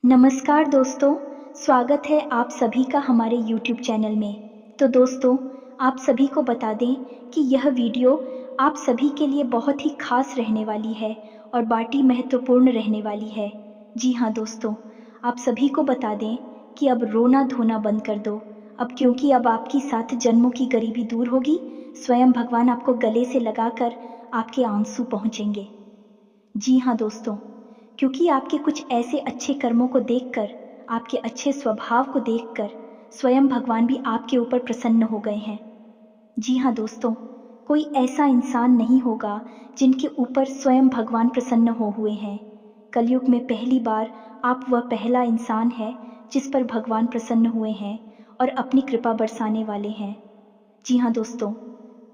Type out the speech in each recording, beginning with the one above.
नमस्कार दोस्तों, स्वागत है आप सभी का हमारे YouTube चैनल में। तो दोस्तों, आप सभी को बता दें कि यह वीडियो आप सभी के लिए बहुत ही खास रहने वाली है और बाटी महत्वपूर्ण रहने वाली है। जी हाँ दोस्तों, आप सभी को बता दें कि अब रोना धोना बंद कर दो, अब क्योंकि अब आपकी 7 जन्मों की गरीबी दूर होगी। स्वयं भगवान आपको गले से लगाकर आपके आंसू पहुँचेंगे। जी हाँ दोस्तों, क्योंकि आपके कुछ ऐसे अच्छे कर्मों को देखकर, आपके अच्छे स्वभाव को देखकर स्वयं भगवान भी आपके ऊपर प्रसन्न हो गए हैं। जी हाँ दोस्तों, कोई ऐसा इंसान नहीं होगा जिनके ऊपर स्वयं भगवान प्रसन्न हो हुए हैं। कलयुग में पहली बार आप वह पहला इंसान है जिस पर भगवान प्रसन्न हुए हैं और अपनी कृपा बरसाने वाले हैं। जी हाँ दोस्तों,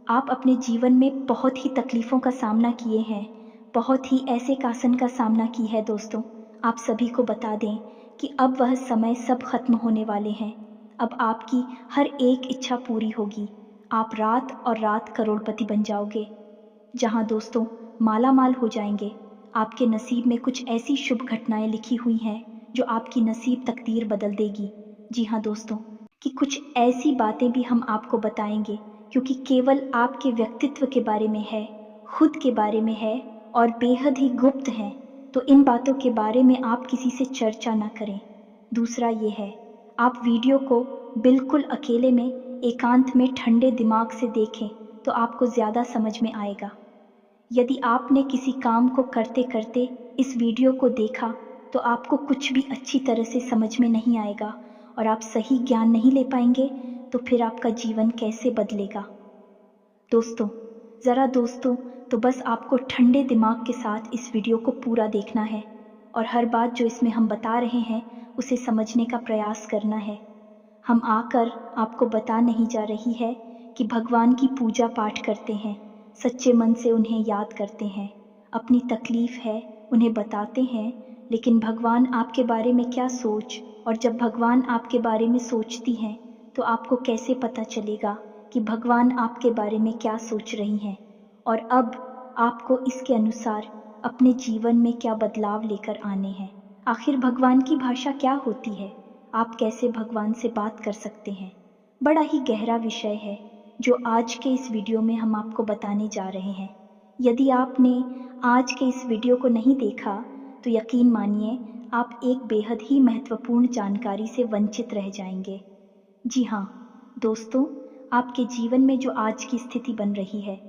आप अपने जीवन में बहुत ही तकलीफ़ों का सामना किए हैं, बहुत ही ऐसे कासन का सामना की है दोस्तों। आप सभी को बता दें कि अब वह समय सब खत्म होने वाले हैं। अब आपकी हर एक इच्छा पूरी होगी। आप रात और रात करोड़पति बन जाओगे। जहाँ दोस्तों माला माल हो जाएंगे। आपके नसीब में कुछ ऐसी शुभ घटनाएं लिखी हुई हैं जो आपकी नसीब तकदीर बदल देगी। जी हाँ दोस्तों, कि कुछ ऐसी बातें भी हम आपको बताएंगे क्योंकि केवल आपके व्यक्तित्व के बारे में है, खुद के बारे में है और बेहद ही गुप्त हैं। तो इन बातों के बारे में आप किसी से चर्चा ना करें। दूसरा ये है, आप वीडियो को बिल्कुल अकेले में एकांत में ठंडे दिमाग से देखें तो आपको ज़्यादा समझ में आएगा। यदि आपने किसी काम को करते करते इस वीडियो को देखा तो आपको कुछ भी अच्छी तरह से समझ में नहीं आएगा और आप सही ज्ञान नहीं ले पाएंगे, तो फिर आपका जीवन कैसे बदलेगा। दोस्तों, ज़रा दोस्तों, तो बस आपको ठंडे दिमाग के साथ इस वीडियो को पूरा देखना है और हर बात जो इसमें हम बता रहे हैं उसे समझने का प्रयास करना है। हम आकर आपको बता नहीं जा रही है कि भगवान की पूजा पाठ करते हैं, सच्चे मन से उन्हें याद करते हैं, अपनी तकलीफ है उन्हें बताते हैं, लेकिन भगवान आपके बारे में क्या सोच, और जब भगवान आपके बारे में सोचती हैं तो आपको कैसे पता चलेगा कि भगवान आपके बारे में क्या सोच रही हैं और अब आपको इसके अनुसार अपने जीवन में क्या बदलाव लेकर आने हैं। आखिर भगवान की भाषा क्या होती है, आप कैसे भगवान से बात कर सकते हैं। बड़ा ही गहरा विषय है जो आज के इस वीडियो में हम आपको बताने जा रहे हैं। यदि आपने आज के इस वीडियो को नहीं देखा तो यकीन मानिए आप एक बेहद ही महत्वपूर्ण जानकारी से वंचित रह जाएंगे। जी हाँ दोस्तों, आपके जीवन में जो आज की स्थिति बन रही है,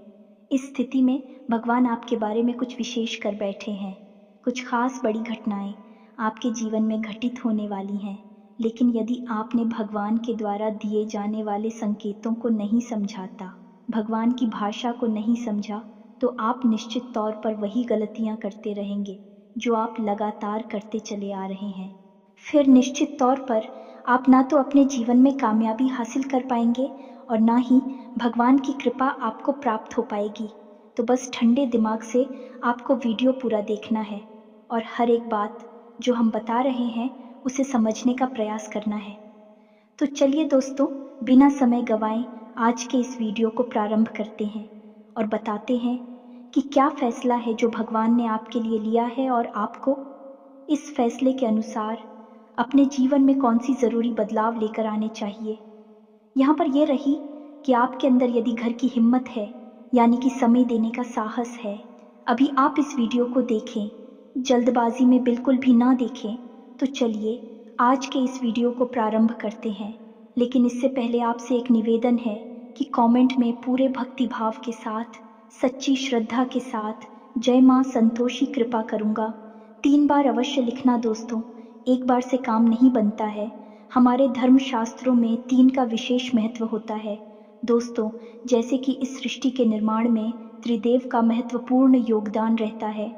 इस स्थिति में भगवान आपके बारे में कुछ विशेष कर बैठे हैं। कुछ खास बड़ी घटनाएं आपके जीवन में घटित होने वाली हैं, लेकिन यदि आपने भगवान के द्वारा दिए जाने वाले संकेतों को नहीं समझाता, भगवान की भाषा को नहीं समझा, तो आप निश्चित तौर पर वही गलतियां करते रहेंगे जो आप लगातार करते चले आ रहे हैं। फिर निश्चित तौर पर आप ना तो अपने जीवन में कामयाबी हासिल कर पाएंगे और ना ही भगवान की कृपा आपको प्राप्त हो पाएगी। तो बस ठंडे दिमाग से आपको वीडियो पूरा देखना है और हर एक बात जो हम बता रहे हैं उसे समझने का प्रयास करना है। तो चलिए दोस्तों, बिना समय गवाएं आज के इस वीडियो को प्रारंभ करते हैं और बताते हैं कि क्या फैसला है जो भगवान ने आपके लिए लिया है और आपको इस फैसले के अनुसार अपने जीवन में कौन सी ज़रूरी बदलाव लेकर आने चाहिए। यहाँ पर यह रही कि आपके अंदर यदि घर की हिम्मत है, यानी कि समय देने का साहस है, अभी आप इस वीडियो को देखें, जल्दबाजी में बिल्कुल भी ना देखें। तो चलिए आज के इस वीडियो को प्रारंभ करते हैं, लेकिन इससे पहले आपसे एक निवेदन है कि कमेंट में पूरे भक्ति भाव के साथ, सच्ची श्रद्धा के साथ जय माँ संतोषी कृपा करूँगा 3 बार अवश्य लिखना दोस्तों। एक बार से काम नहीं बनता है। हमारे धर्म शास्त्रों में 3 का विशेष महत्व होता है दोस्तों। जैसे कि इस सृष्टि के निर्माण में त्रिदेव का महत्वपूर्ण योगदान रहता है।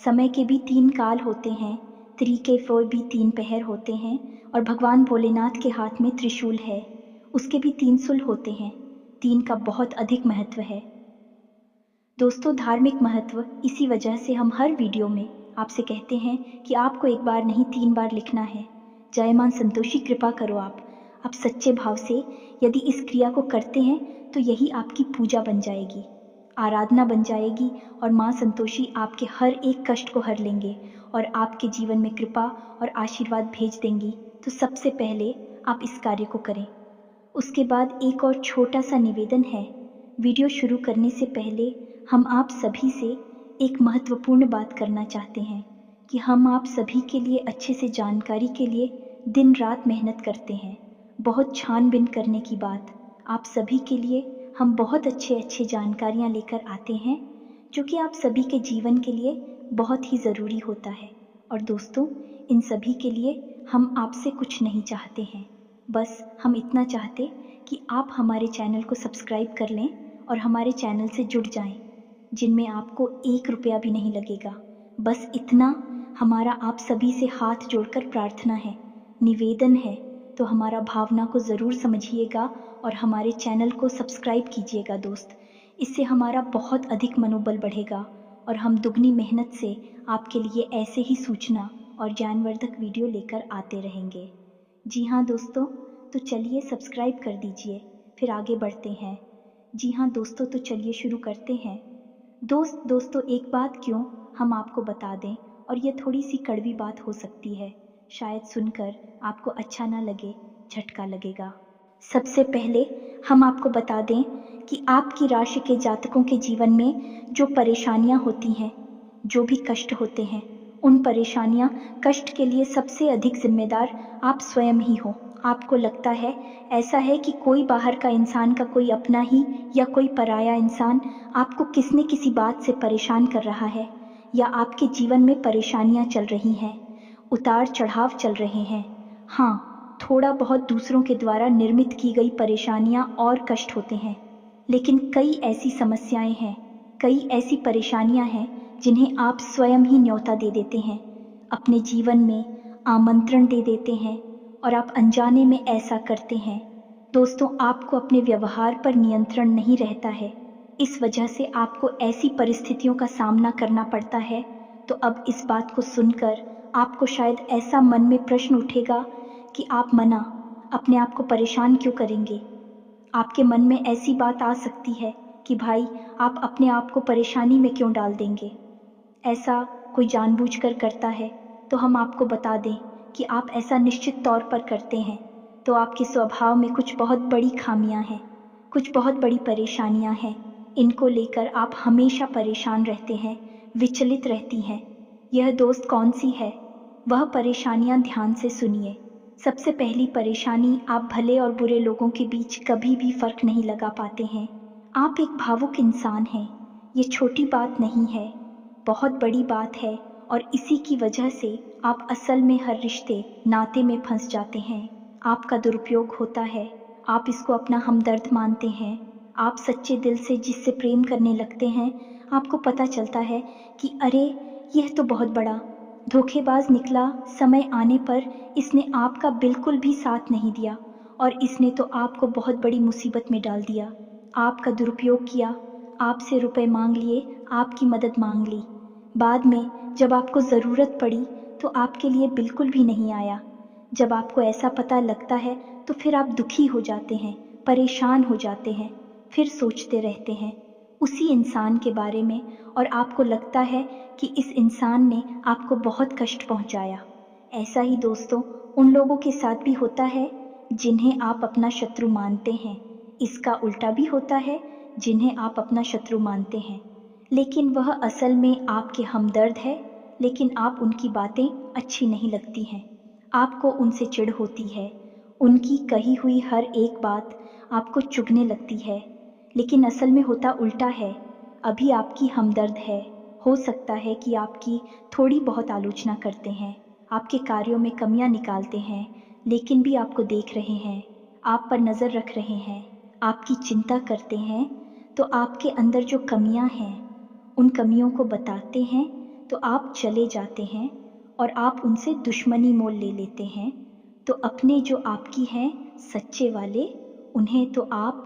समय के भी 3 काल होते हैं, त्रि के भी 3 पहर होते हैं और भगवान भोलेनाथ के हाथ में त्रिशूल है, उसके भी 3 सुल होते हैं। 3 का बहुत अधिक महत्व है दोस्तों। धार्मिक महत्व इसी वजह से हम हर वीडियो में आपसे कहते हैं कि आपको एक बार नहीं 3 बार लिखना है। जय मां संतोषी कृपा करो। आप सच्चे भाव से यदि इस क्रिया को करते हैं तो यही आपकी पूजा बन जाएगी, आराधना बन जाएगी और मां संतोषी आपके हर एक कष्ट को हर लेंगे और आपके जीवन में कृपा और आशीर्वाद भेज देंगी, तो सबसे पहले आप इस कार्य को करें। उसके बाद एक और छोटा सा निवेदन है। वीडियो शुरू करने से पहले हम आप सभी से एक महत्वपूर्ण बात करना चाहते हैं कि हम आप सभी के लिए अच्छे से जानकारी के लिए दिन रात मेहनत करते हैं। बहुत छानबीन करने की बात, आप सभी के लिए हम बहुत अच्छे जानकारियाँ लेकर आते हैं जो कि आप सभी के जीवन के लिए बहुत ही ज़रूरी होता है। और दोस्तों, इन सभी के लिए हम आपसे कुछ नहीं चाहते हैं, बस हम इतना चाहते कि आप हमारे चैनल को सब्सक्राइब कर लें और हमारे चैनल से जुड़ जाएं, जिनमें आपको 1 रुपया भी नहीं लगेगा। बस इतना हमारा आप सभी से हाथ जोड़कर प्रार्थना है, निवेदन है। तो हमारा भावना को ज़रूर समझिएगा और हमारे चैनल को सब्सक्राइब कीजिएगा दोस्त। इससे हमारा बहुत अधिक मनोबल बढ़ेगा और हम दुगनी मेहनत से आपके लिए ऐसे ही सूचना और ज्ञानवर्धक वीडियो लेकर आते रहेंगे। जी हाँ दोस्तों, तो चलिए सब्सक्राइब कर दीजिए, फिर आगे बढ़ते हैं। जी हाँ दोस्तों, तो चलिए शुरू करते हैं। दोस्तों एक बात क्यों हम आपको बता दें, और ये थोड़ी सी कड़वी बात हो सकती है, शायद सुनकर आपको अच्छा ना लगे, झटका लगेगा। सबसे पहले हम आपको बता दें कि आपकी राशि के जातकों के जीवन में जो परेशानियां होती हैं, जो भी कष्ट होते हैं, उन परेशानियां कष्ट के लिए सबसे अधिक जिम्मेदार आप स्वयं ही हो। आपको लगता है ऐसा है कि कोई बाहर का इंसान का कोई अपना ही या कोई पराया इंसान आपको किसी न किसी बात से परेशान कर रहा है, या आपके जीवन में परेशानियां चल रही हैं, उतार चढ़ाव चल रहे हैं। हाँ, थोड़ा बहुत दूसरों के द्वारा निर्मित की गई परेशानियां और कष्ट होते हैं, लेकिन कई ऐसी समस्याएं हैं, कई ऐसी परेशानियां हैं जिन्हें आप स्वयं ही न्योता दे देते हैं, अपने जीवन में आमंत्रण दे देते हैं, और आप अनजाने में ऐसा करते हैं। दोस्तों, आपको अपने व्यवहार पर नियंत्रण नहीं रहता है, इस वजह से आपको ऐसी परिस्थितियों का सामना करना पड़ता है। तो अब इस बात को सुनकर आपको शायद ऐसा मन में प्रश्न उठेगा कि आप अपने आप को परेशान क्यों करेंगे। आपके मन में ऐसी बात आ सकती है कि भाई, आप अपने आप को परेशानी में क्यों डाल देंगे। ऐसा कोई जानबूझकर करता है तो हम आपको बता दें कि आप ऐसा निश्चित तौर पर करते हैं, तो आपके स्वभाव में कुछ बहुत बड़ी खामियां हैं, कुछ बहुत बड़ी परेशानियां हैं। इनको लेकर आप हमेशा परेशान रहते हैं, विचलित रहती हैं। यह दोस्त कौन सी है, वह परेशानियां ध्यान से सुनिए। सबसे पहली परेशानी, आप भले और बुरे लोगों के बीच कभी भी फर्क नहीं लगा पाते हैं। आप एक भावुक इंसान हैं। ये छोटी बात नहीं है, बहुत बड़ी बात है, और इसी की वजह से आप असल में हर रिश्ते नाते में फंस जाते हैं। आपका दुरुपयोग होता है, आप इसको अपना हमदर्द मानते हैं। आप सच्चे दिल से जिससे प्रेम करने लगते हैं, आपको पता चलता है कि अरे, यह तो बहुत बड़ा धोखेबाज निकला। समय आने पर इसने आपका बिल्कुल भी साथ नहीं दिया और इसने तो आपको बहुत बड़ी मुसीबत में डाल दिया। आपका दुरुपयोग किया, आपसे रुपए मांग लिए, आपकी मदद मांग ली। बाद में जब आपको ज़रूरत पड़ी तो आपके लिए बिल्कुल भी नहीं आया। जब आपको ऐसा पता लगता है तो फिर आप दुखी हो जाते हैं, परेशान हो जाते हैं, फिर सोचते रहते हैं उसी इंसान के बारे में, और आपको लगता है कि इस इंसान ने आपको बहुत कष्ट पहुंचाया। ऐसा ही दोस्तों उन लोगों के साथ भी होता है जिन्हें आप अपना शत्रु मानते हैं। इसका उल्टा भी होता है, जिन्हें आप अपना शत्रु मानते हैं लेकिन वह असल में आपके हमदर्द है, लेकिन आप उनकी बातें अच्छी नहीं लगती हैं, आपको उनसे चिढ़ होती है, उनकी कही हुई हर एक बात आपको चुभने लगती है। लेकिन असल में होता उल्टा है, अभी आपकी हमदर्द है। हो सकता है कि आपकी थोड़ी बहुत आलोचना करते हैं, आपके कार्यों में कमियां निकालते हैं, लेकिन भी आपको देख रहे हैं, आप पर नज़र रख रहे हैं, आपकी चिंता करते हैं। तो आपके अंदर जो कमियां हैं, उन कमियों को बताते हैं तो आप चले जाते हैं और आप उनसे दुश्मनी मोल ले लेते हैं। तो अपने जो आपकी हैं सच्चे वाले, उन्हें तो आप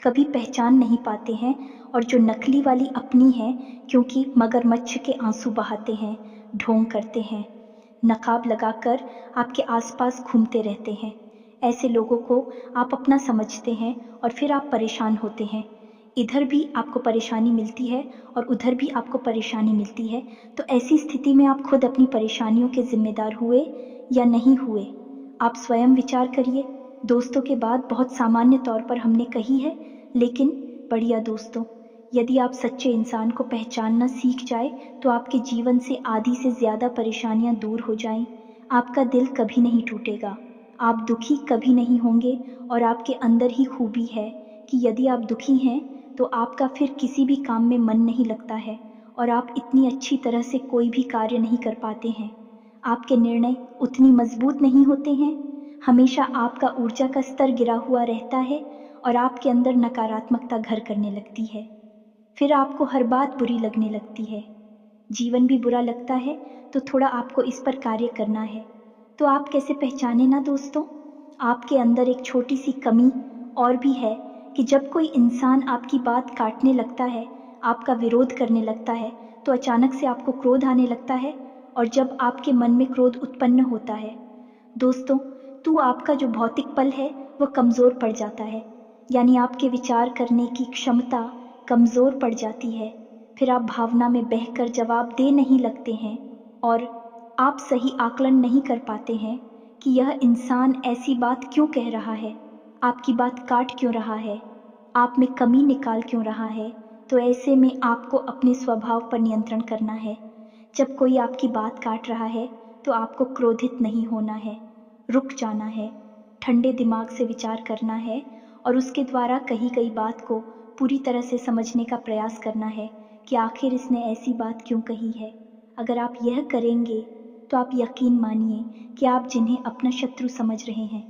कभी पहचान नहीं पाते हैं, और जो नकली वाली अपनी है, क्योंकि मगरमच्छ के आंसू बहाते हैं, ढोंग करते हैं, नकाब लगाकर आपके आसपास घूमते रहते हैं, ऐसे लोगों को आप अपना समझते हैं और फिर आप परेशान होते हैं। इधर भी आपको परेशानी मिलती है और उधर भी आपको परेशानी मिलती है। तो ऐसी स्थिति में आप खुद अपनी परेशानियों के जिम्मेदार हुए या नहीं हुए, आप स्वयं विचार करिए। दोस्तों के बात बहुत सामान्य तौर पर हमने कही है, लेकिन बढ़िया दोस्तों, यदि आप सच्चे इंसान को पहचानना सीख जाए तो आपके जीवन से आधी से ज़्यादा परेशानियां दूर हो जाएं। आपका दिल कभी नहीं टूटेगा, आप दुखी कभी नहीं होंगे। और आपके अंदर ही खूबी है कि यदि आप दुखी हैं तो आपका फिर किसी भी काम में मन नहीं लगता है और आप इतनी अच्छी तरह से कोई भी कार्य नहीं कर पाते हैं। आपके निर्णय उतनी मजबूत नहीं होते हैं। हमेशा आपका ऊर्जा का स्तर गिरा हुआ रहता है और आपके अंदर नकारात्मकता घर करने लगती है। फिर आपको हर बात बुरी लगने लगती है। जीवन भी बुरा लगता है तो थोड़ा आपको इस पर कार्य करना है। तो आप कैसे पहचाने ना दोस्तों, आपके अंदर एक छोटी सी कमी और भी है कि जब कोई इंसान आपकी बात काटने लगता है, आपका विरोध करने लगता है, तो अचानक से आपको क्रोध आने लगता है। और जब आपके मन में क्रोध उत्पन्न होता है दोस्तों, तो आपका जो भौतिक पल है वह कमज़ोर पड़ जाता है, यानी आपके विचार करने की क्षमता कमज़ोर पड़ जाती है। फिर आप भावना में बहकर जवाब दे नहीं लगते हैं और आप सही आकलन नहीं कर पाते हैं कि यह इंसान ऐसी बात क्यों कह रहा है, आपकी बात काट क्यों रहा है, आप में कमी निकाल क्यों रहा है। तो ऐसे में आपको अपने स्वभाव पर नियंत्रण करना है। जब कोई आपकी बात काट रहा है तो आपको क्रोधित नहीं होना है, रुक जाना है, ठंडे दिमाग से विचार करना है और उसके द्वारा कही गई बात को पूरी तरह से समझने का प्रयास करना है कि आखिर इसने ऐसी बात क्यों कही है। अगर आप यह करेंगे तो आप यकीन मानिए कि आप जिन्हें अपना शत्रु समझ रहे हैं,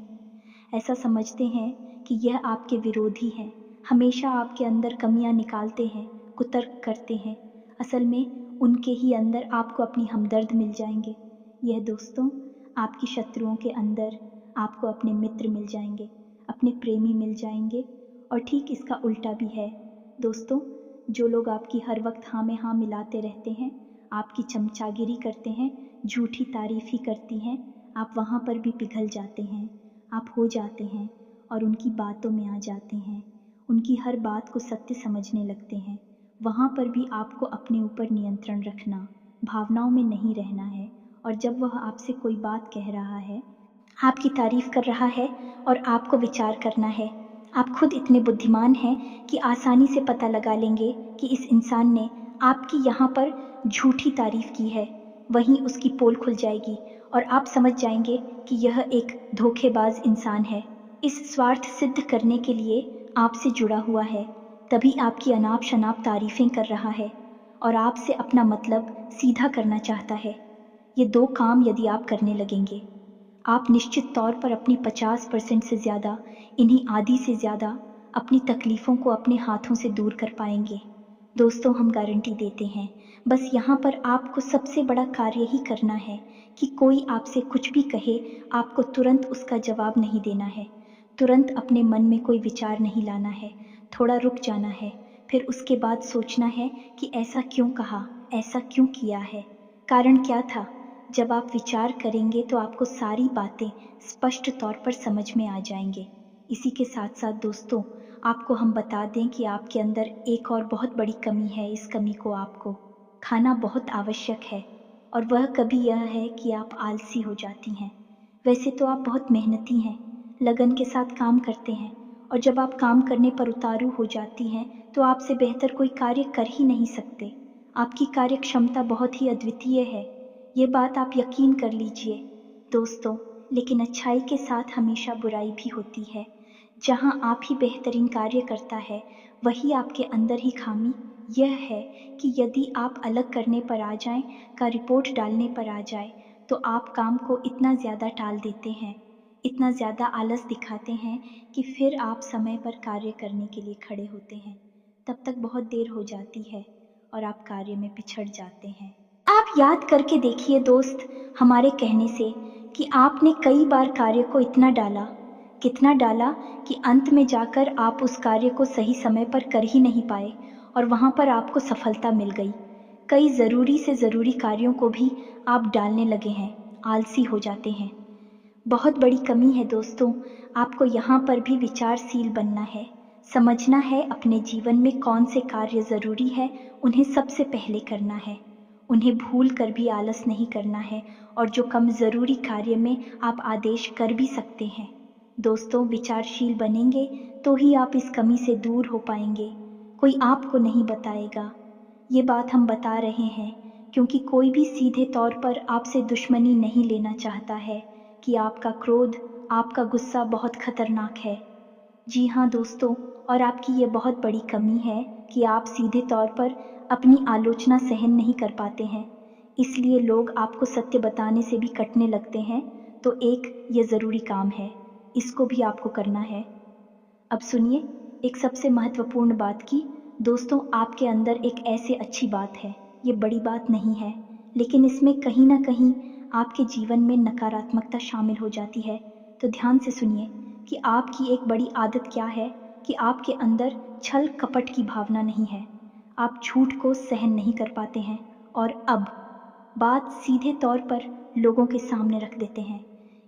ऐसा समझते हैं कि यह आपके विरोधी हैं, हमेशा आपके अंदर कमियां निकालते हैं, कुतर्क करते हैं, असल में उनके ही अंदर आपको अपनी हमदर्द मिल जाएंगे। यह दोस्तों, आपकी शत्रुओं के अंदर आपको अपने मित्र मिल जाएंगे, अपने प्रेमी मिल जाएंगे। और ठीक इसका उल्टा भी है दोस्तों, जो लोग आपकी हर वक्त हाँ में हाँ मिलाते रहते हैं, आपकी चमचागिरी करते हैं, झूठी तारीफ ही करती हैं, आप वहाँ पर भी पिघल जाते हैं, आप हो जाते हैं और उनकी बातों में आ जाते हैं, उनकी हर बात को सत्य समझने लगते हैं। वहाँ पर भी आपको अपने ऊपर नियंत्रण रखना, भावनाओं में नहीं रहना है। और जब वह आपसे कोई बात कह रहा है, आपकी तारीफ कर रहा है और आपको विचार करना है। आप खुद इतने बुद्धिमान हैं कि आसानी से पता लगा लेंगे कि इस इंसान ने आपकी यहाँ पर झूठी तारीफ की है, वहीं उसकी पोल खुल जाएगी और आप समझ जाएंगे कि यह एक धोखेबाज इंसान है। इस स्वार्थ सिद्ध करने के लिए आपसे जुड़ा हुआ है, तभी आपकी अनाप शनाप तारीफें कर रहा है और आपसे अपना मतलब सीधा करना चाहता है। ये दो काम यदि आप करने लगेंगे, आप निश्चित तौर पर अपनी 50% से ज़्यादा, इन्हीं आधी से ज़्यादा अपनी तकलीफ़ों को अपने हाथों से दूर कर पाएंगे। दोस्तों, हम गारंटी देते हैं। बस यहाँ पर आपको सबसे बड़ा कार्य ही करना है कि कोई आपसे कुछ भी कहे, आपको तुरंत उसका जवाब नहीं देना है, तुरंत अपने मन में कोई विचार नहीं लाना है, थोड़ा रुक जाना है, फिर उसके बाद सोचना है कि ऐसा क्यों कहा, ऐसा क्यों किया है, कारण क्या था। जब आप विचार करेंगे तो आपको सारी बातें स्पष्ट तौर पर समझ में आ जाएंगे। इसी के साथ साथ दोस्तों, आपको हम बता दें कि आपके अंदर एक और बहुत बड़ी कमी है। इस कमी को आपको खाना बहुत आवश्यक है और वह कभी यह है कि आप आलसी हो जाती हैं। वैसे तो आप बहुत मेहनती हैं, लगन के साथ काम करते हैं और जब आप काम करने पर उतारू हो जाती हैं तो आपसे बेहतर कोई कार्य कर ही नहीं सकते। आपकी कार्य क्षमता बहुत ही अद्वितीय है, ये बात आप यकीन कर लीजिए दोस्तों। लेकिन अच्छाई के साथ हमेशा बुराई भी होती है। जहाँ आप ही बेहतरीन कार्य करता है, वही आपके अंदर ही खामी यह है कि यदि आप अलग करने पर आ जाएं, का रिपोर्ट डालने पर आ जाए, तो आप काम को इतना ज़्यादा टाल देते हैं, इतना ज़्यादा आलस दिखाते हैं कि फिर आप समय पर कार्य करने के लिए खड़े होते हैं। तब तक बहुत देर हो जाती है और आप कार्य में पिछड़ जाते हैं। आप याद करके देखिए दोस्त, हमारे कहने से कि आपने कई बार कार्य को इतना डाला, कितना डाला कि अंत में जाकर आप उस कार्य को सही समय पर कर ही नहीं पाए और वहाँ पर आपको सफलता मिल गई। कई ज़रूरी से ज़रूरी कार्यों को भी आप डालने लगे हैं, आलसी हो जाते हैं। बहुत बड़ी कमी है दोस्तों, आपको यहाँ पर भी विचारशील बनना है, समझना है अपने जीवन में कौन से कार्य ज़रूरी है, उन्हें सबसे पहले करना है। उन्हें भूल कर भी आलस नहीं करना है, और जो कम ज़रूरी कार्य में आप आदेश कर भी सकते हैं। दोस्तों, विचारशील बनेंगे तो ही आप इस कमी से दूर हो पाएंगे। कोई आपको नहीं बताएगा। ये बात हम बता रहे हैं क्योंकि कोई भी सीधे तौर पर आपसे दुश्मनी नहीं लेना चाहता है कि आपका क्रोध, आपका गुस्सा बहुत खतरनाक है। जी हाँ दोस्तों, और आपकी ये बहुत बड़ी कमी है कि आप सीधे तौर पर अपनी आलोचना सहन नहीं कर पाते हैं। इसलिए लोग आपको सत्य बताने से भी कटने लगते हैं। तो एक ये ज़रूरी काम है, इसको भी आपको करना है। अब सुनिए एक सबसे महत्वपूर्ण बात की। दोस्तों, आपके अंदर एक ऐसे अच्छी बात है, ये बड़ी बात नहीं है, लेकिन इसमें कहीं ना कहीं आपके जीवन में नकारात्मकता शामिल हो जाती है। तो ध्यान से सुनिए कि आपकी एक बड़ी आदत क्या है, कि आपके अंदर छल कपट की भावना नहीं है। आप झूठ को सहन नहीं कर पाते हैं, और अब बात सीधे तौर पर लोगों के सामने रख देते हैं,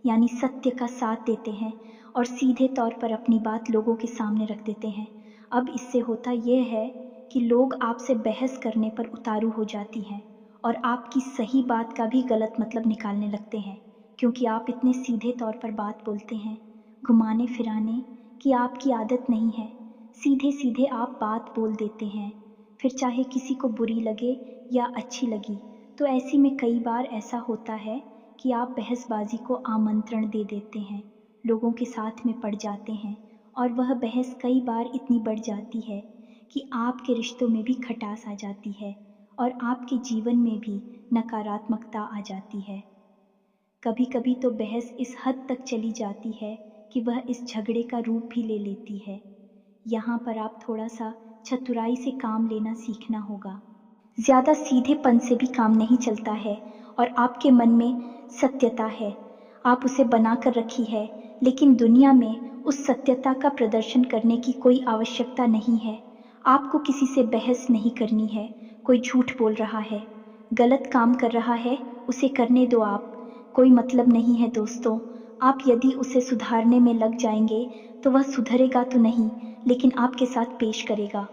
यानी सत्य का साथ देते हैं और सीधे तौर पर अपनी बात लोगों के सामने रख देते हैं। अब इससे होता यह है कि लोग आपसे बहस करने पर उतारू हो जाती हैं और आपकी सही बात का भी गलत मतलब निकालने लगते हैं, क्योंकि आप इतने सीधे तौर पर बात बोलते हैं। घुमाने फिराने की आपकी आदत नहीं है, सीधे सीधे आप बात बोल देते हैं, फिर चाहे किसी को बुरी लगे या अच्छी लगी। तो ऐसी में कई बार ऐसा होता है कि आप बहसबाजी को आमंत्रण दे देते हैं, लोगों के साथ में पड़ जाते हैं, और वह बहस कई बार इतनी बढ़ जाती है कि आपके रिश्तों में भी खटास आ जाती है और आपके जीवन में भी नकारात्मकता आ जाती है। कभी कभी तो बहस इस हद तक चली जाती है कि वह इस झगड़े का रूप भी ले लेती है। यहाँ पर आप थोड़ा सा चतुराई से काम लेना सीखना होगा। ज़्यादा सीधेपन से भी काम नहीं चलता है, और आपके मन में सत्यता है, आप उसे बना कर रखी है, लेकिन दुनिया में उस सत्यता का प्रदर्शन करने की कोई आवश्यकता नहीं है। आपको किसी से बहस नहीं करनी है। कोई झूठ बोल रहा है, गलत काम कर रहा है, उसे करने दो आप, कोई मतलब नहीं है दोस्तों। आप यदि उसे सुधारने में लग जाएंगे तो वह सुधरेगा तो नहीं, लेकिन आपके साथ पेश करेगा,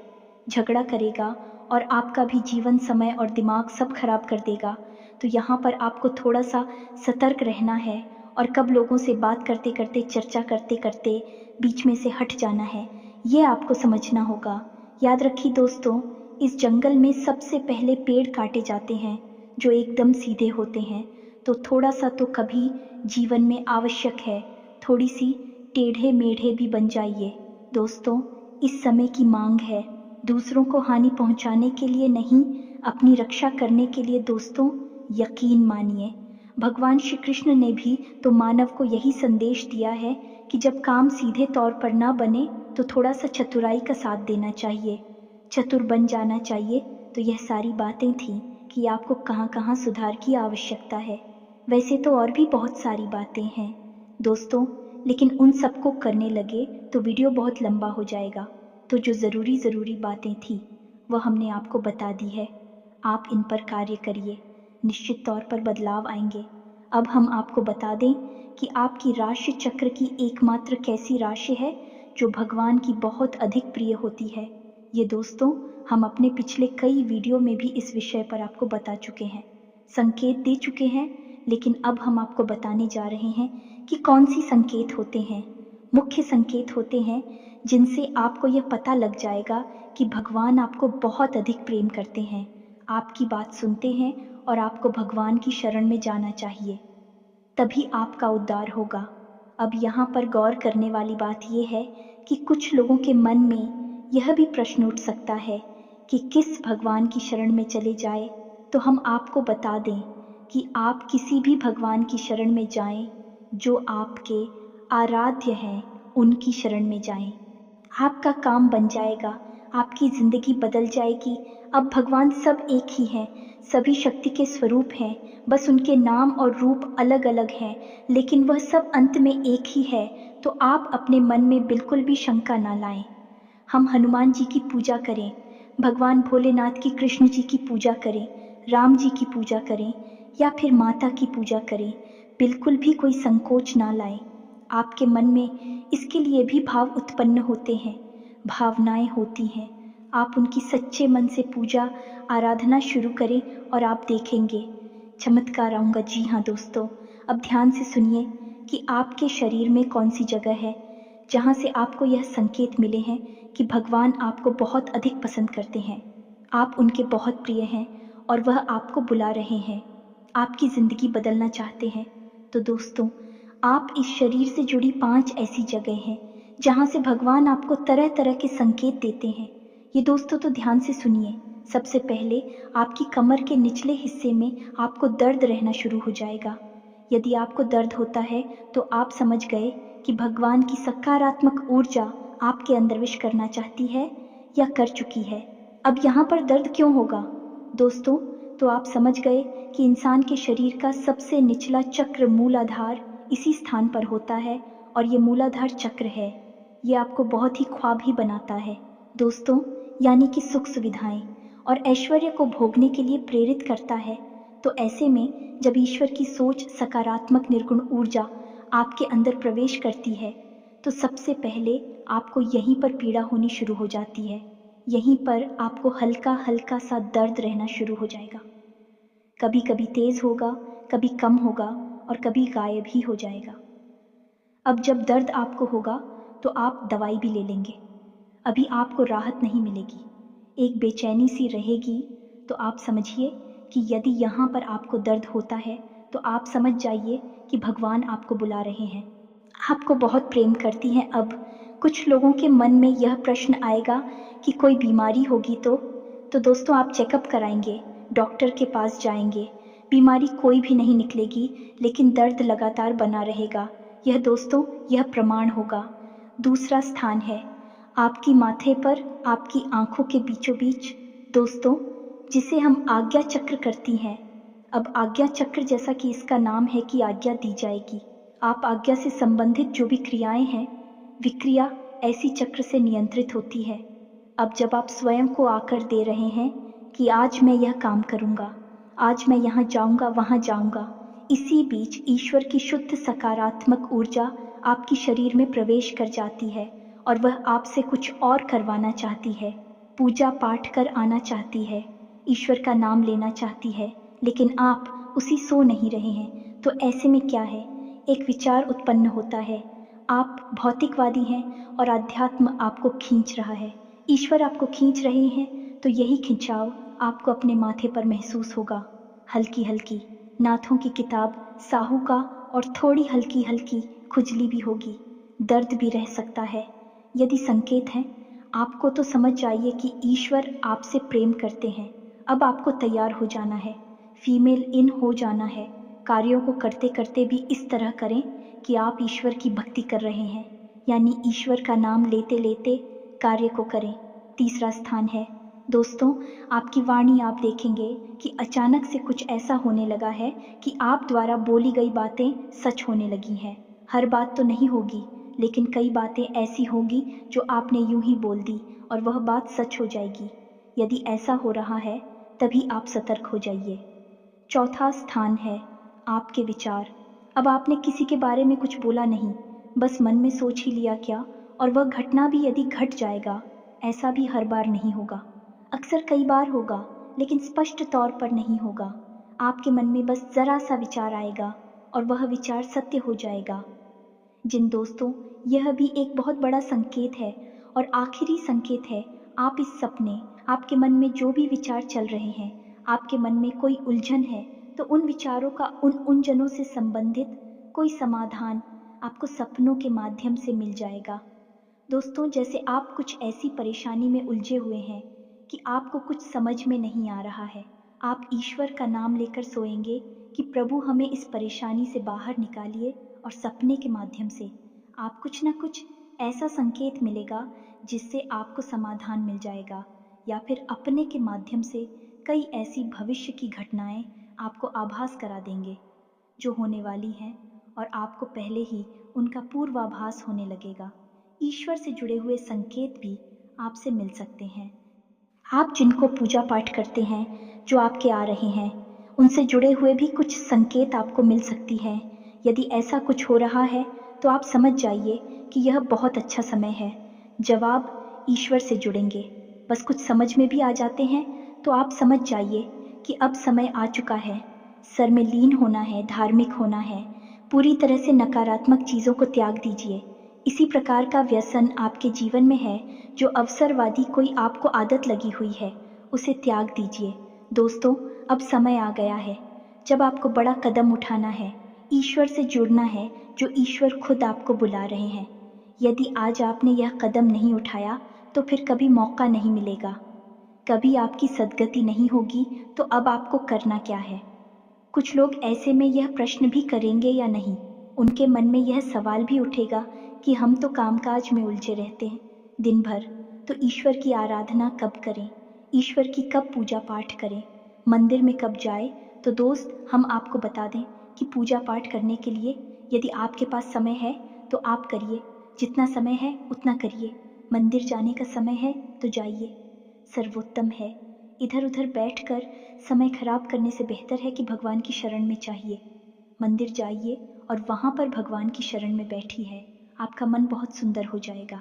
झगड़ा करेगा और आपका भी जीवन, समय और दिमाग सब खराब कर देगा। तो यहाँ पर आपको थोड़ा सा सतर्क रहना है, और कब लोगों से बात करते करते, चर्चा करते करते बीच में से हट जाना है, ये आपको समझना होगा। याद रखिए दोस्तों, इस जंगल में सबसे पहले पेड़ काटे जाते हैं जो एकदम सीधे होते हैं। तो थोड़ा सा तो कभी जीवन में आवश्यक है, थोड़ी सी टेढ़े मेढ़े भी बन जाइए। दोस्तों, इस समय की मांग है, दूसरों को हानि पहुंचाने के लिए नहीं, अपनी रक्षा करने के लिए। दोस्तों, यकीन मानिए, भगवान श्री कृष्ण ने भी तो मानव को यही संदेश दिया है कि जब काम सीधे तौर पर ना बने तो थोड़ा सा चतुराई का साथ देना चाहिए, चतुर बन जाना चाहिए। तो यह सारी बातें थी कि आपको कहाँ कहाँ सुधार की आवश्यकता है। वैसे तो और भी बहुत सारी बातें हैं दोस्तों, लेकिन उन सबको करने लगे तो वीडियो बहुत लंबा हो जाएगा। तो जो ज़रूरी बातें थी वह हमने आपको बता दी है। आप इन पर कार्य करिए, निश्चित तौर पर बदलाव आएंगे। अब हम आपको बता दें कि आपकी राशि चक्र की एकमात्र कैसी राशि है जो भगवान की बहुत अधिक प्रिय होती है। ये दोस्तों, हम अपने पिछले कई वीडियो में भी इस विषय पर आपको बता चुके हैं, संकेत दे चुके हैं, लेकिन अब हम आपको बताने जा रहे हैं कि कौन सी संकेत होते हैं। मुख्य संकेत होते हैं जिनसे आपको यह पता लग जाएगा कि भगवान आपको बहुत अधिक प्रेम करते हैं, आपकी बात सुनते हैं और आपको भगवान की शरण में जाना चाहिए, तभी आपका उद्धार होगा। अब यहाँ पर गौर करने वाली बात यह है कि कुछ लोगों के मन में यह भी प्रश्न उठ सकता है कि किस भगवान की शरण में चले जाए। तो हम आपको बता दें कि आप किसी भी भगवान की शरण में जाएं, जो आपके आराध्य हैं, उनकी शरण में जाएं। आपका काम बन जाएगा, आपकी जिंदगी बदल जाएगी। अब भगवान सब एक ही हैं, सभी शक्ति के स्वरूप हैं, बस उनके नाम और रूप अलग अलग हैं, लेकिन वह सब अंत में एक ही है। तो आप अपने मन में बिल्कुल भी शंका ना लाएं। हम हनुमान जी की पूजा करें, भगवान भोलेनाथ की, कृष्ण जी की पूजा करें, राम जी की पूजा करें, या फिर माता की पूजा करें, बिल्कुल भी कोई संकोच ना लाएं। आपके मन में इसके लिए भी भाव उत्पन्न होते हैं। भावनाएं होती हैं। आप उनकी सच्चे मन से पूजा आराधना शुरू करें और आप देखेंगे चमत्कार आऊँगा। जी हाँ दोस्तों, अब ध्यान से सुनिए कि आपके शरीर में कौन सी जगह है जहाँ से आपको यह संकेत मिले हैं कि भगवान आपको बहुत अधिक पसंद करते हैं, आप उनके बहुत प्रिय हैं और वह आपको बुला रहे हैं, आपकी ज़िंदगी बदलना चाहते हैं। तो दोस्तों, आप इस शरीर से जुड़ी 5 ऐसी जगह हैं जहाँ से भगवान आपको तरह तरह के संकेत देते हैं। ये दोस्तों तो ध्यान से सुनिए। सबसे पहले आपकी कमर के निचले हिस्से में आपको दर्द रहना शुरू हो जाएगा। यदि आपको दर्द होता है तो आप समझ गए कि भगवान की सकारात्मक ऊर्जा आपके अंदर प्रवेश करना चाहती है या कर चुकी है। अब यहाँ पर दर्द क्यों होगा दोस्तों? तो आप समझ गए कि इंसान के शरीर का सबसे निचला चक्र मूलाधार इसी स्थान पर होता है और ये मूलाधार चक्र है, ये आपको बहुत ही ख्वाबी बनाता है दोस्तों, यानी कि सुख सुविधाएं और ऐश्वर्य को भोगने के लिए प्रेरित करता है। तो ऐसे में जब ईश्वर की सोच सकारात्मक निर्गुण ऊर्जा आपके अंदर प्रवेश करती है तो सबसे पहले आपको यहीं पर पीड़ा होनी शुरू हो जाती है। यहीं पर आपको हल्का हल्का सा दर्द रहना शुरू हो जाएगा। कभी कभी तेज होगा, कभी कम होगा और कभी गायब ही हो जाएगा। अब जब दर्द आपको होगा तो आप दवाई भी ले लेंगे, अभी आपको राहत नहीं मिलेगी, एक बेचैनी सी रहेगी। तो आप समझिए कि यदि यहाँ पर आपको दर्द होता है तो आप समझ जाइए कि भगवान आपको बुला रहे हैं, आपको बहुत प्रेम करती हैं। अब कुछ लोगों के मन में यह प्रश्न आएगा कि कोई बीमारी होगी तो दोस्तों आप चेकअप कराएंगे, डॉक्टर के पास जाएंगे, बीमारी कोई भी नहीं निकलेगी, लेकिन दर्द लगातार बना रहेगा। यह दोस्तों यह प्रमाण होगा। दूसरा स्थान है आपकी माथे पर, आपकी आंखों के बीचों बीच दोस्तों, जिसे हम आज्ञा चक्र करती हैं। अब आज्ञा चक्र जैसा कि इसका नाम है कि आज्ञा दी जाएगी, आप आज्ञा से संबंधित जो भी क्रियाएं हैं, विक्रिया ऐसी चक्र से नियंत्रित होती है। अब जब आप स्वयं को आकर दे रहे हैं कि आज मैं यह काम करूंगा, आज मैं यहाँ जाऊंगा, वहाँ जाऊंगा, इसी बीच ईश्वर की शुद्ध सकारात्मक ऊर्जा आपकी शरीर में प्रवेश कर जाती है और वह आपसे कुछ और करवाना चाहती है, पूजा पाठ कर आना चाहती है, ईश्वर का नाम लेना चाहती है, लेकिन आप उसी सो नहीं रहे हैं। तो ऐसे में क्या है, एक विचार उत्पन्न होता है, आप भौतिकवादी हैं और अध्यात्म आपको खींच रहा है, ईश्वर आपको खींच रहे हैं। तो यही खिंचाव आपको अपने माथे पर महसूस होगा, हल्की हल्की नाथों की किताब साहू का और थोड़ी हल्की हल्की खुजली भी होगी, दर्द भी रह सकता है। यदि संकेत हैं आपको तो समझ जाइए कि ईश्वर आपसे प्रेम करते हैं। अब आपको तैयार हो जाना है, फीमेल इन हो जाना है, कार्यों को करते करते भी इस तरह करें कि आप ईश्वर की भक्ति कर रहे हैं, यानी ईश्वर का नाम लेते लेते कार्य को करें। तीसरा स्थान है दोस्तों आपकी वाणी। आप देखेंगे कि अचानक से कुछ ऐसा होने लगा है कि आप द्वारा बोली गई बातें सच होने लगी हैं। हर बात तो नहीं होगी, लेकिन कई बातें ऐसी होगी जो आपने यूं ही बोल दी और वह बात सच हो जाएगी। यदि ऐसा हो रहा है तभी आप सतर्क हो जाइए। चौथा स्थान है आपके विचार। अब आपने किसी के बारे में कुछ बोला नहीं, बस मन में सोच ही लिया क्या, और वह घटना भी यदि घट जाएगा, ऐसा भी हर बार नहीं होगा, अक्सर कई बार होगा, लेकिन स्पष्ट तौर पर नहीं होगा। आपके मन में बस जरा सा विचार आएगा और वह विचार सत्य हो जाएगा। जिन दोस्तों, यह भी एक बहुत बड़ा संकेत है और आखिरी संकेत है। आप इस सपने, आपके मन में जो भी विचार चल रहे हैं, आपके मन में कोई उलझन है, तो उन विचारों का उन उलझनों से संबंधित कोई समाधान आपको सपनों के माध्यम से मिल जाएगा। दोस्तों, जैसे आप कुछ ऐसी परेशानी में उलझे हुए हैं कि आपको कुछ समझ में नहीं आ रहा है, आप ईश्वर का नाम लेकर सोएंगे कि प्रभु हमें इस परेशानी से बाहर निकालिए, और सपने के माध्यम से आप कुछ न कुछ ऐसा संकेत मिलेगा जिससे आपको समाधान मिल जाएगा, या फिर अपने के माध्यम से कई ऐसी भविष्य की घटनाएं आपको आभास करा देंगे जो होने वाली हैं, और आपको पहले ही उनका पूर्वाभास होने लगेगा। ईश्वर से जुड़े हुए संकेत भी आपसे मिल सकते हैं। आप जिनको पूजा पाठ करते हैं, जो आपके आ रहे हैं, उनसे जुड़े हुए भी कुछ संकेत आपको मिल सकती हैं। यदि ऐसा कुछ हो रहा है तो आप समझ जाइए कि यह बहुत अच्छा समय है। जवाब ईश्वर से जुड़ेंगे। बस कुछ समझ में भी आ जाते हैं तो आप समझ जाइए कि अब समय आ चुका है। सर में लीन होना है, धार्मिक होना है, पूरी तरह से नकारात्मक चीज़ों को त्याग दीजिए। इसी प्रकार का व्यसन आपके जीवन में है, जो अवसरवादी कोई आपको आदत लगी हुई है, उसे त्याग दीजिए। दोस्तों, अब समय आ गया है जब आपको बड़ा कदम उठाना है, ईश्वर से जुड़ना है, जो ईश्वर खुद आपको बुला रहे हैं। यदि आज आपने यह कदम नहीं उठाया तो फिर कभी मौका नहीं मिलेगा, कभी आपकी सद्गति नहीं होगी। तो अब आपको करना क्या है? कुछ लोग ऐसे में यह प्रश्न भी करेंगे या नहीं, उनके मन में यह सवाल भी उठेगा कि हम तो कामकाज में उलझे रहते हैं दिन भर, तो ईश्वर की आराधना कब करें, ईश्वर की कब पूजा पाठ करें, मंदिर में कब जाए। तो दोस्त, हम आपको बता दें कि पूजा पाठ करने के लिए यदि आपके पास समय है तो आप करिए, जितना समय है उतना करिए। मंदिर जाने का समय है तो जाइए, सर्वोत्तम है। इधर उधर बैठकर समय खराब करने से बेहतर है कि भगवान की शरण में चाहिए, मंदिर जाइए और वहाँ पर भगवान की शरण में बैठी है, आपका मन बहुत सुंदर हो जाएगा।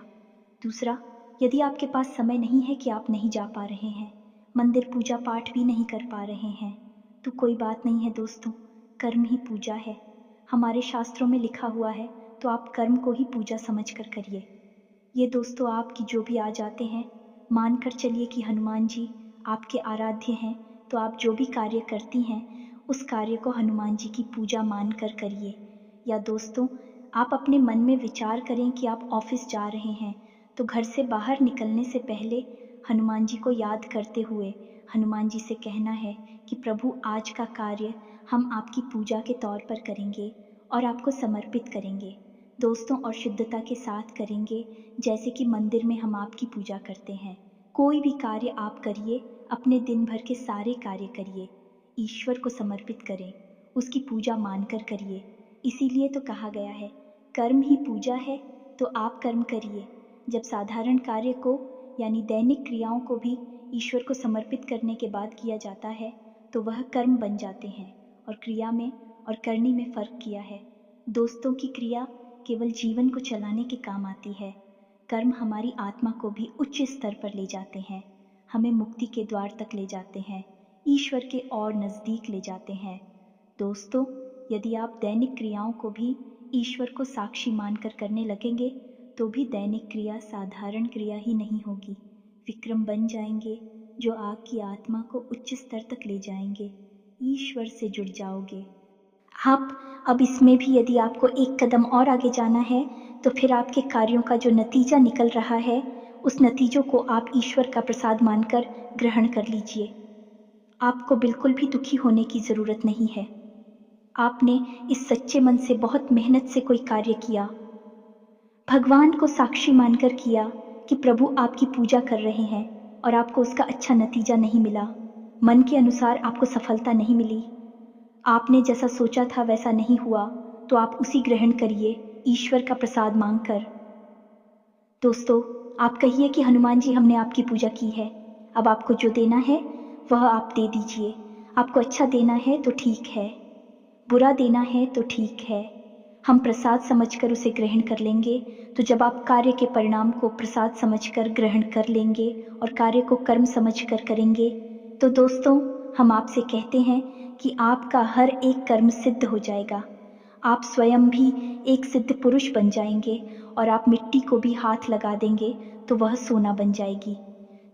दूसरा, यदि आपके पास समय नहीं है कि आप नहीं जा पा रहे हैं, मंदिर पूजा पाठ भी नहीं कर पा रहे हैं, तो कोई बात नहीं है दोस्तों, कर्म ही पूजा है। हमारे शास्त्रों में लिखा हुआ है, तो आप कर्म को ही पूजा समझकर करिए। ये दोस्तों आपकी जो भी आ जाते हैं, मानकर चलिए कि हनुमान जी आपके आराध्य हैं, तो आप जो भी कार्य करती हैं उस कार्य को हनुमान जी की पूजा मानकर करिए। या दोस्तों, आप अपने मन में विचार करें कि आप ऑफिस जा रहे हैं, तो घर से बाहर निकलने से पहले हनुमान जी को याद करते हुए हनुमान जी से कहना है कि प्रभु, आज का कार्य हम आपकी पूजा के तौर पर करेंगे और आपको समर्पित करेंगे दोस्तों, और शुद्धता के साथ करेंगे, जैसे कि मंदिर में हम आपकी पूजा करते हैं। कोई भी कार्य आप करिए, अपने दिन भर के सारे कार्य करिए, ईश्वर को समर्पित करें, उसकी पूजा मानकर करिए। इसीलिए तो कहा गया है, कर्म ही पूजा है, तो आप कर्म करिए। जब साधारण कार्य को यानी दैनिक क्रियाओं को भी ईश्वर को समर्पित करने के बाद किया जाता है, तो वह कर्म बन जाते हैं। और क्रिया में और करनी में फर्क किया है दोस्तों, की क्रिया केवल जीवन को चलाने के काम आती है, कर्म हमारी आत्मा को भी उच्च स्तर पर ले जाते हैं, हमें मुक्ति के द्वार तक ले जाते हैं, ईश्वर के और नज़दीक ले जाते हैं। दोस्तों, यदि आप दैनिक क्रियाओं को भी ईश्वर को साक्षी मानकर करने लगेंगे, तो भी दैनिक क्रिया साधारण क्रिया ही नहीं होगी, विक्रम बन जाएंगे, जो आपकी आत्मा को उच्च स्तर तक ले जाएंगे, ईश्वर से जुड़ जाओगे आप। अब इसमें भी यदि आपको एक कदम और आगे जाना है, तो फिर आपके कार्यों का जो नतीजा निकल रहा है, उस नतीजों को आप ईश्वर का प्रसाद मानकर ग्रहण कर लीजिए। आपको बिल्कुल भी दुखी होने की ज़रूरत नहीं है। आपने इस सच्चे मन से बहुत मेहनत से कोई कार्य किया, भगवान को साक्षी मानकर किया कि प्रभु आपकी पूजा कर रहे हैं, और आपको उसका अच्छा नतीजा नहीं मिला, मन के अनुसार आपको सफलता नहीं मिली, आपने जैसा सोचा था वैसा नहीं हुआ, तो आप उसी ग्रहण करिए ईश्वर का प्रसाद मांगकर। दोस्तों, आप कहिए कि हनुमान जी, हमने आपकी पूजा की है, अब आपको जो देना है वह आप दे दीजिए। आपको अच्छा देना है तो ठीक है, बुरा देना है तो ठीक है, हम प्रसाद समझकर उसे ग्रहण कर लेंगे। तो जब आप कार्य के परिणाम को प्रसाद समझकर ग्रहण कर लेंगे और कार्य को कर्म समझकर करेंगे, तो दोस्तों, हम आपसे कहते हैं कि आपका हर एक कर्म सिद्ध हो जाएगा। आप स्वयं भी एक सिद्ध पुरुष बन जाएंगे, और आप मिट्टी को भी हाथ लगा देंगे तो वह सोना बन जाएगी।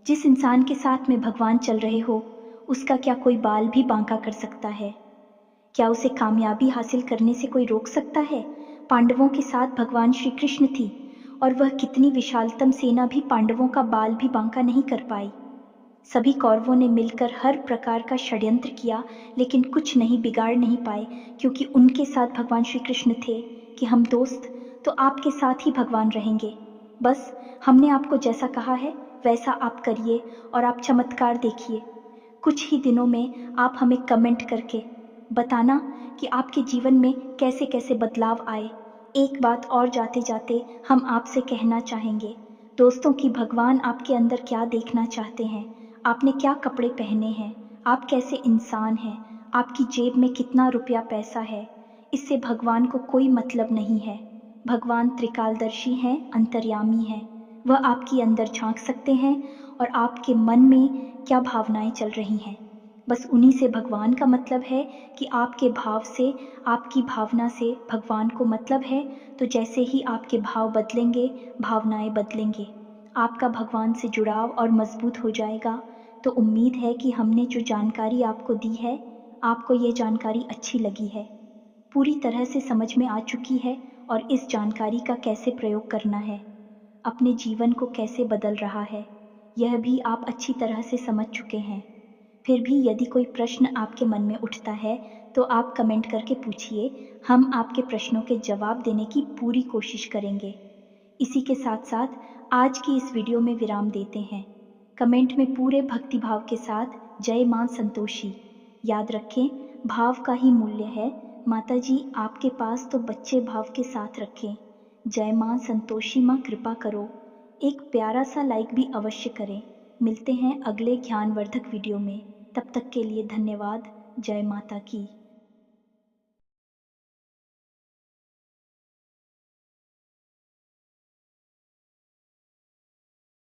जिस इंसान के साथ में भगवान चल रहे हो, उसका क्या कोई बाल भी बांका कर सकता है? क्या उसे कामयाबी हासिल करने से कोई रोक सकता है? पांडवों के साथ भगवान श्री कृष्ण थी, और वह कितनी विशालतम सेना भी पांडवों का बाल भी बांका नहीं कर पाई। सभी कौरवों ने मिलकर हर प्रकार का षड्यंत्र किया, लेकिन कुछ नहीं बिगाड़ नहीं पाए, क्योंकि उनके साथ भगवान श्री कृष्ण थे कि हम दोस्त, तो आपके साथ ही भगवान रहेंगे। बस हमने आपको जैसा कहा है वैसा आप करिए, और आप चमत्कार देखिए। कुछ ही दिनों में आप हमें कमेंट करके बताना कि आपके जीवन में कैसे कैसे बदलाव आए। एक बात और जाते जाते हम आपसे कहना चाहेंगे दोस्तों, कि भगवान आपके अंदर क्या देखना चाहते हैं, आपने क्या कपड़े पहने हैं, आप कैसे इंसान हैं, आपकी जेब में कितना रुपया पैसा है, इससे भगवान को कोई मतलब नहीं है। भगवान त्रिकालदर्शी हैं, अंतर्यामी हैं, वह आपके अंदर झांक सकते हैं और आपके मन में क्या भावनाएं चल रही हैं। बस उन्हीं से भगवान का मतलब है कि आपके भाव से, आपकी भावना से भगवान को मतलब है। तो जैसे ही आपके भाव बदलेंगे, भावनाएं बदलेंगे, आपका भगवान से जुड़ाव और मजबूत हो जाएगा। तो उम्मीद है कि हमने जो जानकारी आपको दी है, आपको ये जानकारी अच्छी लगी है, पूरी तरह से समझ में आ चुकी है और इस जानकारी का कैसे प्रयोग करना है, अपने जीवन को कैसे बदल रहा है, यह भी आप अच्छी तरह से समझ चुके हैं। फिर भी यदि कोई प्रश्न आपके मन में उठता है तो आप कमेंट करके पूछिए, हम आपके प्रश्नों के जवाब देने की पूरी कोशिश करेंगे। इसी के साथ साथ आज की इस वीडियो में विराम देते हैं। कमेंट में पूरे भक्तिभाव के साथ जय मां संतोषी याद रखें, भाव का ही मूल्य है। माता जी आपके पास तो बच्चे भाव के साथ रखें। जय मां संतोषी, मां कृपा करो। एक प्यारा सा लाइक भी अवश्य करें। मिलते हैं अगले ज्ञानवर्धक वीडियो में। तब तक के लिए धन्यवाद। जय माता की।